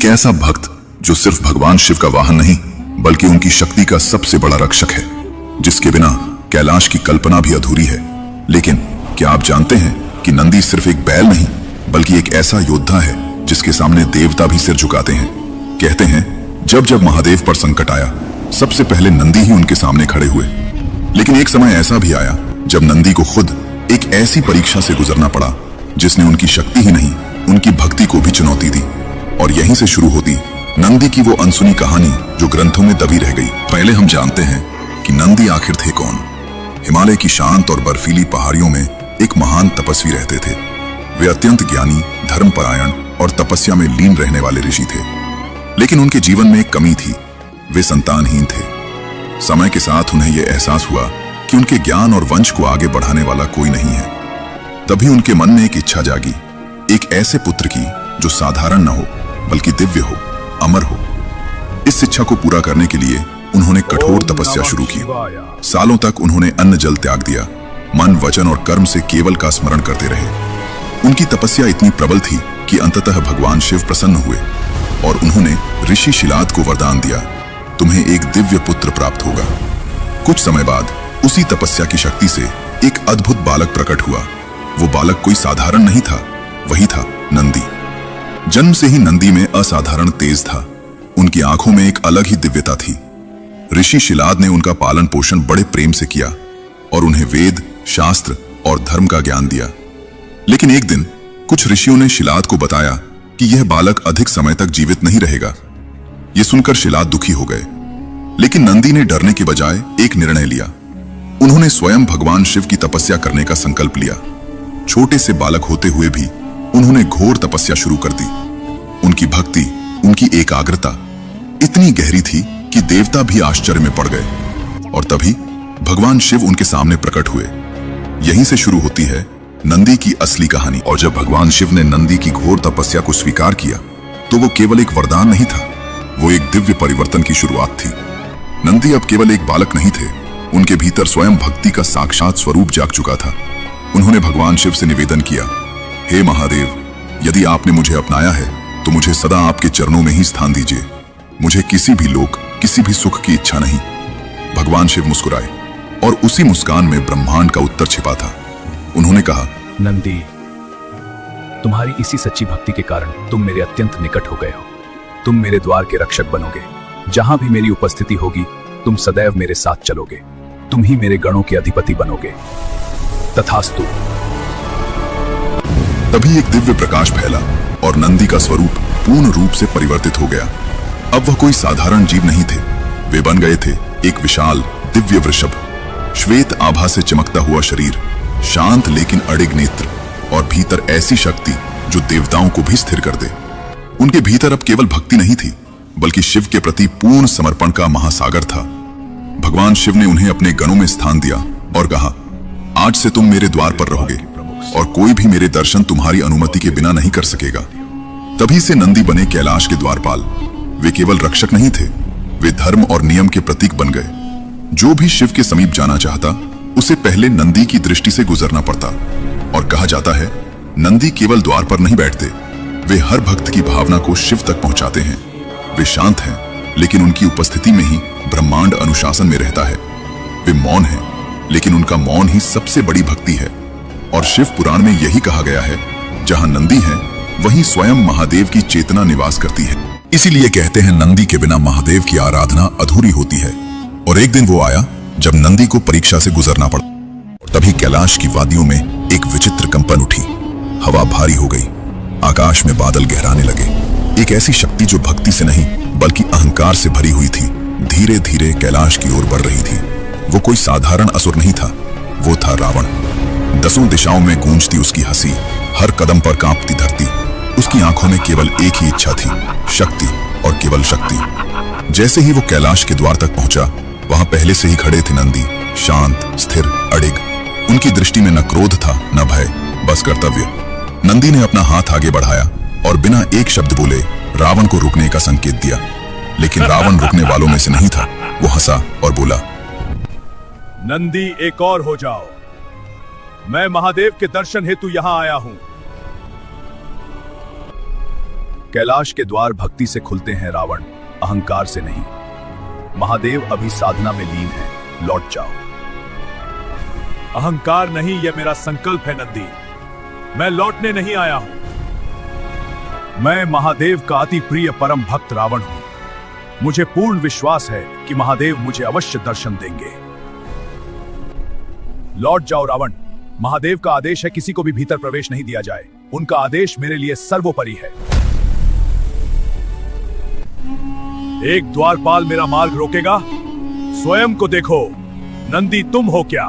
एक ऐसा भक्त जो सिर्फ भगवान शिव का वाहन नहीं बल्कि उनकी शक्ति का सबसे बड़ा रक्षक है, जिसके बिना कैलाश की कल्पना भी अधूरी है। लेकिन क्या आप जानते हैं कि नंदी सिर्फ एक बैल नहीं बल्कि एक ऐसा योद्धा है जिसके सामने देवता भी सिर झुकाते हैं। कहते हैं जब जब महादेव पर संकट आया सबसे पहले नंदी ही उनके सामने खड़े हुए। लेकिन एक समय ऐसा भी आया जब नंदी को खुद एक ऐसी परीक्षा से गुजरना पड़ा जिसने उनकी शक्ति ही नहीं उनकी भक्ति को भी चुनौती दी। और यहीं से शुरू होती नंदी की वो अनसुनी कहानी जो ग्रंथों में दबी रह गई। पहले हम जानते हैं कि नंदी आखिर थे कौन। हिमालय की शांत और बर्फीली पहाड़ियों में एक महान तपस्वी रहते थे। वे अत्यंत ज्ञानी, धर्मपरायण और तपस्या में लीन रहने वाले ऋषि थे। लेकिन उनके जीवन में एक कमी थी, वे संतानहीन थे। समय के साथ उन्हें यह एहसास हुआ कि उनके ज्ञान और वंश को आगे बढ़ाने वाला कोई नहीं है। तभी उनके मन में एक इच्छा जागी, एक ऐसे पुत्र की जो साधारण न हो बल्कि दिव्य हो, अमर हो। इस इच्छा को पूरा करने के लिए उन्होंने कठोर तपस्या शुरू की। सालों तक उन्होंने अन्न जल त्याग दिया, मन, वचन और कर्म से केवल का स्मरण करते रहे। उनकी तपस्या इतनी प्रबल थी कि अंततः भगवान शिव प्रसन्न हुए और उन्होंने ऋषि शिलाद को वरदान दिया, तुम्हें एक दिव्य पुत्र प्राप्त होगा। कुछ समय बाद उसी तपस्या की शक्ति से एक अद्भुत बालक प्रकट हुआ। वो बालक कोई साधारण नहीं था, वही था नंदी। जन्म से ही नंदी में असाधारण तेज था। उनकी आंखों में एक अलग ही दिव्यता थी। ऋषि शिलाद ने उनका पालन पोषण बड़े प्रेम से किया और उन्हें वेद, शास्त्र और धर्म का ज्ञान दिया। लेकिन एक दिन कुछ ऋषियों ने शिलाद को बताया कि यह बालक अधिक समय तक जीवित नहीं रहेगा। यह सुनकर शिलाद दुखी हो गए। लेकिन नंदी ने डरने के बजाय एक निर्णय लिया। उन्होंने स्वयं भगवान शिव की तपस्या करने का संकल्प लिया। छोटे से बालक होते हुए भी उन्होंने घोर तपस्या शुरू कर दी। उनकी भक्ति, उनकी एकाग्रता इतनी गहरी थी कि देवता भी आश्चर्य में पड़ गए। और तभी भगवान शिव उनके सामने प्रकट हुए। यहीं से शुरू होती है नंदी की असली कहानी। और जब भगवान शिव ने नंदी की घोर तपस्या को स्वीकार किया तो वो केवल एक वरदान नहीं था, वो एक दिव्य परिवर्तन की शुरुआत थी। नंदी अब केवल एक बालक नहीं थे, उनके भीतर स्वयं भक्ति का साक्षात स्वरूप जाग चुका था। उन्होंने भगवान शिव से निवेदन किया, हे महादेव, यदि आपने मुझे अपनाया है तो मुझे सदा आपके चरणों में ही स्थान दीजिए। मुझे किसी भी लोक, किसी भी सुख की इच्छा नहीं। भगवान शिव मुस्कुराए और उसी मुस्कान में ब्रह्मांड का उत्तर छिपा था। उन्होंने कहा, नंदी, तुम्हारी इसी सच्ची भक्ति के कारण तुम मेरे अत्यंत निकट हो गए हो। तुम मेरे द्वार के रक्षक बनोगे। जहां भी मेरी उपस्थिति होगी तुम सदैव मेरे साथ चलोगे। तुम ही मेरे गणों के अधिपति बनोगे। तथास्तु। तभी एक दिव्य प्रकाश फैला और नंदी का स्वरूप पूर्ण रूप से परिवर्तित हो गया। अब वह कोई साधारण जीव नहीं थे, वे बन गए थे एक विशाल दिव्य वृषभ। श्वेत आभा से चमकता हुआ शरीर, शांत लेकिन अडिग नेत्र और भीतर ऐसी शक्ति जो देवताओं को भी स्थिर कर दे। उनके भीतर अब केवल भक्ति नहीं थी बल्कि शिव के प्रति पूर्ण समर्पण का महासागर था। भगवान शिव ने उन्हें अपने गणों में स्थान दिया और कहा, आज से तुम मेरे द्वार पर रहोगे और कोई भी मेरे दर्शन तुम्हारी अनुमति के बिना नहीं कर सकेगा। तभी से नंदी बने कैलाश के द्वारपाल। वे केवल रक्षक नहीं थे, वे धर्म और नियम के प्रतीक बन गए। जो भी शिव के समीप जाना चाहता उसे पहले नंदी की दृष्टि से गुजरना पड़ता। और कहा जाता है नंदी केवल द्वार पर नहीं बैठते, वे हर भक्त की भावना को शिव तक पहुंचाते हैं। वे शांत हैं लेकिन उनकी उपस्थिति में ही ब्रह्मांड अनुशासन में रहता है। वे मौन हैं लेकिन उनका मौन ही सबसे बड़ी भक्ति है। और शिव पुराण में यही कहा गया है, जहां नंदी है वहीं स्वयं महादेव की चेतना निवास करती है। इसीलिए कहते हैं नंदी के बिना महादेव की आराधना अधूरी होती है। और एक दिन वो आया जब नंदी को परीक्षा से गुजरना पड़ा। तभी कैलाश की वादियों में एक विचित्र कंपन उठी। हवा भारी हो गई, आकाश में बादल गहराने लगे। एक ऐसी शक्ति जो भक्ति से नहीं बल्कि अहंकार से भरी हुई थी धीरे धीरे कैलाश की ओर बढ़ रही थी। वो कोई साधारण असुर नहीं था, वो था रावण। 10 दिशाओं में गूंजती उसकी हंसी, हर कदम पर कांपती धरती। उसकी आंखों में केवल एक ही इच्छा थी, शक्ति और केवल शक्ति। जैसे ही वो कैलाश के द्वार तक पहुंचा, वहां पहले से ही खड़े थे नंदी, शांत, स्थिर, अडिग। उनकी दृष्टि में न क्रोध था न भय, बस कर्तव्य। नंदी ने अपना हाथ आगे बढ़ाया और बिना एक शब्द बोले रावण को रुकने का संकेत दिया। लेकिन रावण रुकने वालों में से नहीं था। वो हंसा और बोला, नंदी, एक और हो जाओ। मैं महादेव के दर्शन हेतु यहां आया हूं। कैलाश के द्वार भक्ति से खुलते हैं रावण, अहंकार से नहीं। महादेव अभी साधना में लीन है, लौट जाओ। अहंकार नहीं, यह मेरा संकल्प है नंदी। मैं लौटने नहीं आया हूं। मैं महादेव का अति प्रिय परम भक्त रावण हूं। मुझे पूर्ण विश्वास है कि महादेव मुझे अवश्य दर्शन देंगे। लौट जाओ रावण। महादेव का आदेश है किसी को भी भीतर प्रवेश नहीं दिया जाए। उनका आदेश मेरे लिए सर्वोपरि है। एक द्वारपाल मेरा मार्ग रोकेगा? स्वयं को देखो। नंदी तुम हो क्या?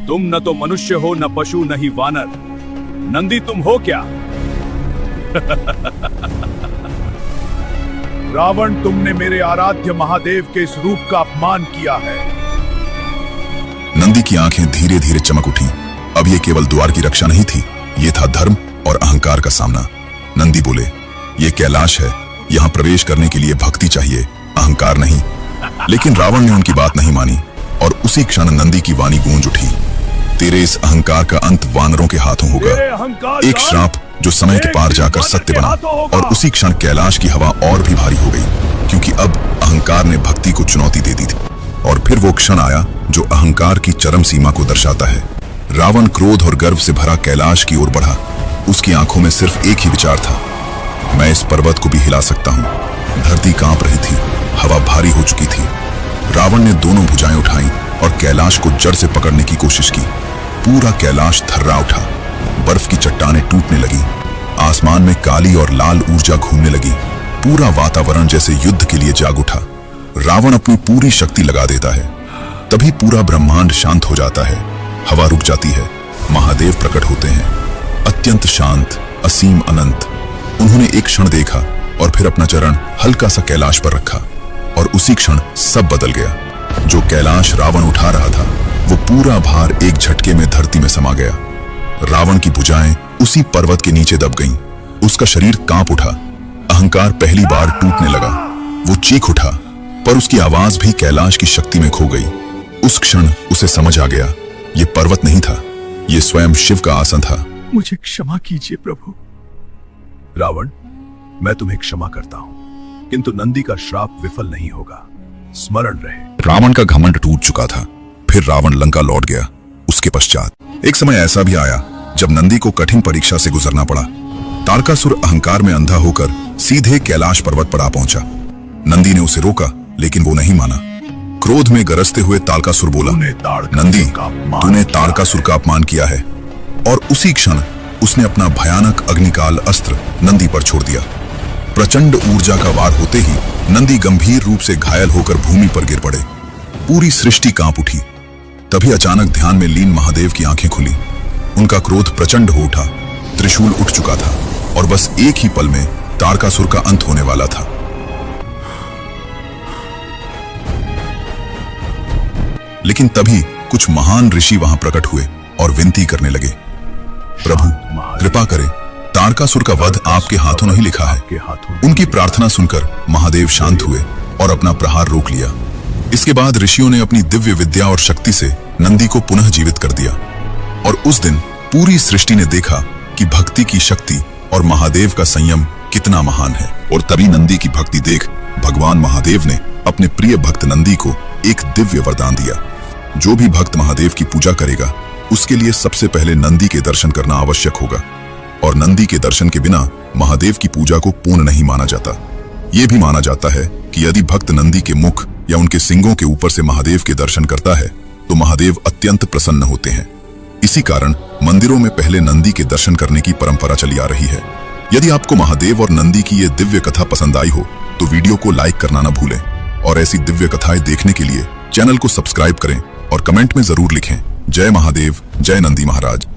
तुम न तो मनुष्य हो, न पशु, न ही वानर। नंदी तुम हो क्या? रावण, तुमने मेरे आराध्य महादेव के इस रूप का अपमान किया है। नंदी की आंखें धीरे धीरे चमक उठी। अब ये केवल द्वार की रक्षा नहीं थी, ये था धर्म और अहंकार का सामना। नंदी बोले, ये कैलाश है, यहाँ प्रवेश करने के लिए भक्ति चाहिए, अहंकार नहीं। लेकिन रावण ने उनकी बात नहीं मानी और उसी क्षण नंदी की वाणी गूंज उठी, तेरे इस अहंकार का अंत वानरों के हाथों होगा। एक श्राप जो समय के पार जाकर सत्य बना, और उसी क्षण कैलाश की हवा और भी भारी हो गई, क्योंकि अब अहंकार ने भक्ति को चुनौती दे दी थी। और फिर वो क्षण आया जो अहंकार की चरम सीमा को दर्शाता है। रावण क्रोध और गर्व से भरा कैलाश की ओर बढ़ा। उसकी आंखों में सिर्फ एक ही विचार था, मैं इस पर्वत को भी हिला सकता हूं। धरती कांप रही थी, हवा भारी हो चुकी थी। रावण ने दोनों भुजाएं उठाई और कैलाश को जड़ से पकड़ने की कोशिश की। पूरा कैलाश थर्रा उठा, बर्फ की चट्टानें टूटने लगी, आसमान में काली और लाल ऊर्जा घूमने लगी। पूरा वातावरण जैसे युद्ध के लिए जाग उठा। रावण अपनी पूरी शक्ति लगा देता है, तभी पूरा ब्रह्मांड शांत हो जाता है। हवा रुक जाती है, महादेव प्रकट होते हैं, अत्यंत शांत, असीम, अनंत। उन्होंने एक क्षण देखा और फिर अपना चरण हल्का सा कैलाश पर रखा, और उसी क्षण सब बदल गया। जो कैलाश रावण उठा रहा था, वो पूरा भार एक झटके में धरती में समा गया। रावण की भुजाएं उसी पर्वत के नीचे दब गईं। उसका शरीर कांप उठा, अहंकार पहली बार टूटने लगा। वो चीख उठा, पर उसकी आवाज भी कैलाश की शक्ति में खो गई। उस क्षण उसे समझ आ गया, ये पर्वत नहीं था, ये स्वयं शिव का आसन था। मुझे क्षमा कीजिए प्रभु। रावण, मैं तुम्हें क्षमा करता हूं, किंतु नंदी का श्राप विफल नहीं होगा, स्मरण रहे। रावण का घमंड टूट चुका था। फिर रावण लंका लौट गया। उसके पश्चात एक समय ऐसा भी आया जब नंदी को कठिन परीक्षा से गुजरना पड़ा। तारकासुर अहंकार में अंधा होकर सीधे कैलाश पर्वत पर आ पहुंचा। नंदी ने उसे रोका, लेकिन वो नहीं माना। क्रोध में गरजते हुए तारकासुर बोला, नंदी, तूने तारकासुर का अपमान किया है। और उसी क्षण उसने अपना भयानक अग्निकाल अस्त्र नंदी पर छोड़ दिया। प्रचंड ऊर्जा का वार होते ही नंदी गंभीर रूप से घायल होकर भूमि पर गिर पड़े। पूरी सृष्टि कांप उठी। तभी अचानक ध्यान में लीन महादेव की आंखें खुली। उनका क्रोध प्रचंड हो उठा, त्रिशूल उठ चुका था और बस एक ही पल में तारकासुर का अंत होने वाला था। लेकिन तभी कुछ महान ऋषि वहां प्रकट हुए और विनती करने लगे, प्रभु कृपा करें, तारकासुर का वध आपके हाथों नहीं लिखा है। उनकी प्रार्थना सुनकर महादेव शांत हुए और अपना प्रहार रोक लिया। इसके बाद ऋषियों ने अपनी दिव्य विद्या और शक्ति से नंदी को पुनः जीवित कर दिया। और उस दिन पूरी सृष्टि ने देखा कि भक्ति की शक्ति और महादेव का संयम कितना महान है। और तभी नंदी की भक्ति देख भगवान महादेव ने अपने प्रिय भक्त नंदी को एक दिव्य वरदान दिया। जो भी भक्त महादेव की पूजा करेगा, उसके लिए सबसे पहले नंदी के दर्शन करना आवश्यक होगा। और नंदी के दर्शन के बिना महादेव की पूजा को पूर्ण नहीं माना जाता। यह भी माना जाता है कि यदि भक्त नंदी के मुख या उनके सिंगों के ऊपर से महादेव के दर्शन करता है, तो महादेव अत्यंत प्रसन्न होते हैं। इसी कारण मंदिरों में पहले नंदी के दर्शन करने की परंपरा चली आ रही है। यदि आपको महादेव और नंदी की ये दिव्य कथा पसंद आई हो, तो वीडियो को लाइक करना न भूलें। और ऐसी दिव्य कथाएं देखने के लिए चैनल को सब्सक्राइब करें और कमेंट में जरूर लिखें, जय महादेव, जय नंदी महाराज।